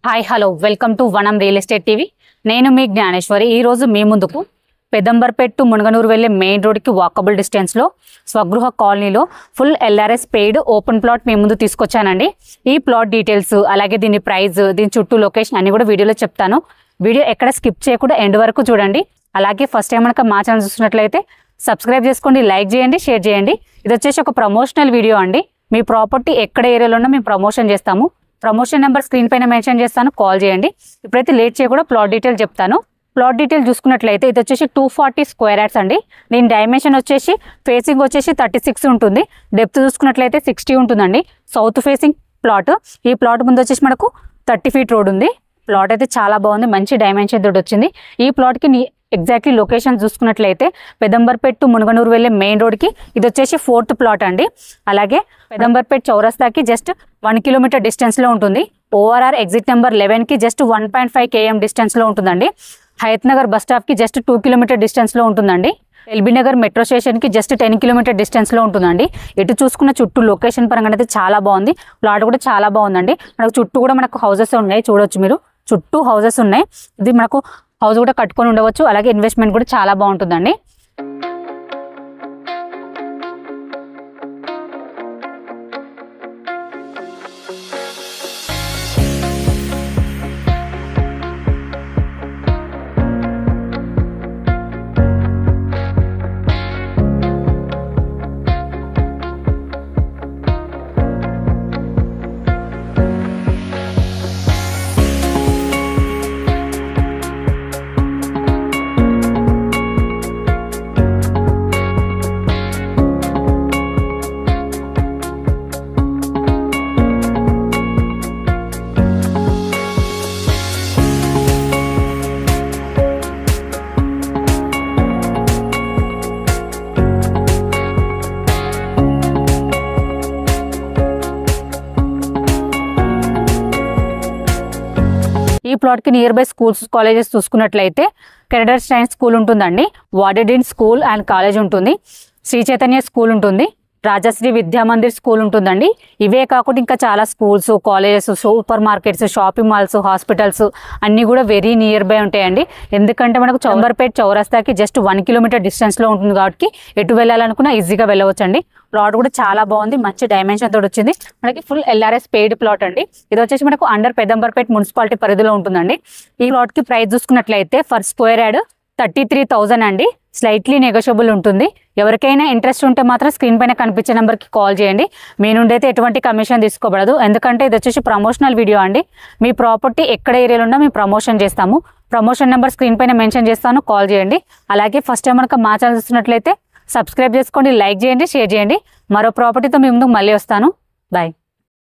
Hi hello welcome to వనం real estate TV. నేను మీ జ్ఞానేశ్వరి. ఈరోజు మీ ముందుకు పెదంబర్పేట్ టు మునగనూరు వెళ్ళే మెయిన్ రోడ్కి వాకబుల్ డిస్టెన్స్లో స్వగృహ కాలనీలో full LRS paid open plot మీ ముందు తీసుకొచ్చానండి. ఈ ప్లాట్ డీటెయిల్స్ అలాగే దీని ప్రైస్, దీని చుట్టూ లొకేషన్ అన్ని కూడా వీడియోలో చెప్తాను. వీడియో ఎక్కడ స్కిప్ చేయకుండా ఎండ్ వరకు చూడండి. అలాగే ఫస్ట్ టైం మనకు మా ఛానల్ చూసినట్లయితే సబ్స్క్రైబ్ చేసుకోండి, లైక్ చేయండి, షేర్ చేయండి. ఇది వచ్చేసి ఒక ప్రమోషనల్ వీడియో అండి. మీ ప్రాపర్టీ ఎక్కడ ఏరియాలో ఉన్నా మేము ప్రమోషన్ చేస్తాము. ప్రమోషన్ నెంబర్ స్క్రీన్ పైన మెన్షన్ చేస్తాను, కాల్ చేయండి. ఇప్పుడైతే లేట్ చేయకుండా ప్లాట్ డీటెయిల్ చెప్తాను. ప్లాట్ డీటెయిల్ చూసుకున్నట్లయితే ఇది వచ్చేసి 240 స్క్వేర్ యార్డ్స్ అండి. దీని డైమెన్షన్ వచ్చేసి ఫేసింగ్ వచ్చేసి 36 ఉంటుంది. డెప్త్ చూసుకున్నట్లయితే 60 ఉంటుందండి. South facing plot. ఈ ప్లాట్ ముందు వచ్చేసి మనకు 30 ఫీట్ రోడ్ ఉంది. ప్లాట్ అయితే చాలా బాగుంది, మంచి డైమెన్షన్ తోటి వచ్చింది. ఈ ప్లాట్కి ఎగ్జాక్ట్లీ లొకేషన్ చూసుకున్నట్లయితే పెదంబర్పేట్ టు మునగనూరు వెళ్ళే మెయిన్ రోడ్కి ఇది వచ్చేసి 4th ప్లాట్ అండి. అలాగే పెదంబర్పేట్ చౌరస్తాకి జస్ట్ 1 కిలోమీటర్ డిస్టెన్స్లో ఉంటుంది. ఓఆర్ఆర్ ఎగ్జిట్ నెంబర్ 11కి జస్ట్ 1.5 km డిస్టెన్స్లో ఉంటుందండి. హయత్ నగర్ బస్ స్టాప్కి జస్ట్ 2 కిలోమీటర్ డిస్టెన్స్లో ఉంటుందండి. ఎల్బీ నగర్ మెట్రో స్టేషన్కి జస్ట్ 10 కిలోమీటర్ డిస్టెన్స్లో ఉంటుందండి. ఎటు చూసుకున్న చుట్టూ లొకేషన్ పరంగా అయితే చాలా బాగుంది. ప్లాట్ కూడా చాలా బాగుందండి. మనకు చుట్టూ కూడా మనకు హౌసెస్ ఉన్నాయి, చూడొచ్చు మీరు. చుట్టూ హౌసెస్ ఉన్నాయి. ఇది మనకు హౌస్ కూడా కట్టుకొని ఉండవచ్చు. అలాగే ఇన్వెస్ట్మెంట్ కూడా చాలా బాగుంటుందండి. ఈ ప్లాట్కి నియర్ బై స్కూల్స్, కాలేజెస్ చూసుకున్నట్లయితే కెనడర్ స్టైన్ స్కూల్ ఉంటుందండి. వాడెడిన్ స్కూల్ అండ్ కాలేజ్ ఉంటుంది. శ్రీ చైతన్య స్కూల్ ఉంటుంది. రాజశ్రీ విద్యామందిర్ స్కూల్ ఉంటుందండి. ఇవే కాకుండా ఇంకా చాలా schools, colleges, super markets, shopping malls, hospitals అన్నీ కూడా వెరీ నియర్ బై ఉంటాయండి. ఎందుకంటే మనకు పెదంబర్పేట్ చౌరస్తాకి జస్ట్ 1 కిలోమీటర్ డిస్టెన్స్లో ఉంటుంది కాబట్టి ఎటు వెళ్ళాలనుకున్నా ఈజీగా వెళ్ళవచ్చండి. ప్లాట్ కూడా చాలా బాగుంది, మంచి డైమెన్షన్ తోటి వచ్చింది. మనకి ఫుల్ ఎల్ఆర్ఎస్ పెయిడ్ ప్లాట్ అండి. ఇది వచ్చేసి మనకు అండర్ పెదంబర్పేట్ మున్సిపాలిటీ పరిధిలో ఉంటుందండి. ఈ ప్లాట్కి ప్రైస్ చూసుకున్నట్లయితే ఫర్ స్క్వేర్ యార్డ్ 33,000 అండి. స్లైట్లీ నెగోషియబుల్ ఉంటుంది. ఎవరికైనా ఇంట్రెస్ట్ ఉంటే మాత్రం స్క్రీన్ పైన కనిపించే నెంబర్కి కాల్ చేయండి. మీ నుండి అయితే ఎటువంటి కమిషన్ తీసుకోబడదు. ఎందుకంటే ఇది వచ్చేసి ప్రమోషనల్ వీడియో అండి. మీ ప్రాపర్టీ ఎక్కడ ఏరియాలో ఉన్నా మేము ప్రమోషన్ చేస్తాము. ప్రమోషన్ నెంబర్ స్క్రీన్ పైన మెన్షన్ చేస్తాను, కాల్ చేయండి. అలాగే ఫస్ట్ టైం మనకు మా ఛానల్ చూస్తున్నట్లయితే సబ్స్క్రైబ్ చేసుకోండి, లైక్ చేయండి, షేర్ చేయండి. మరో ప్రాపర్టీతో మీ ముందుకు మళ్ళీ వస్తాను. బాయ్.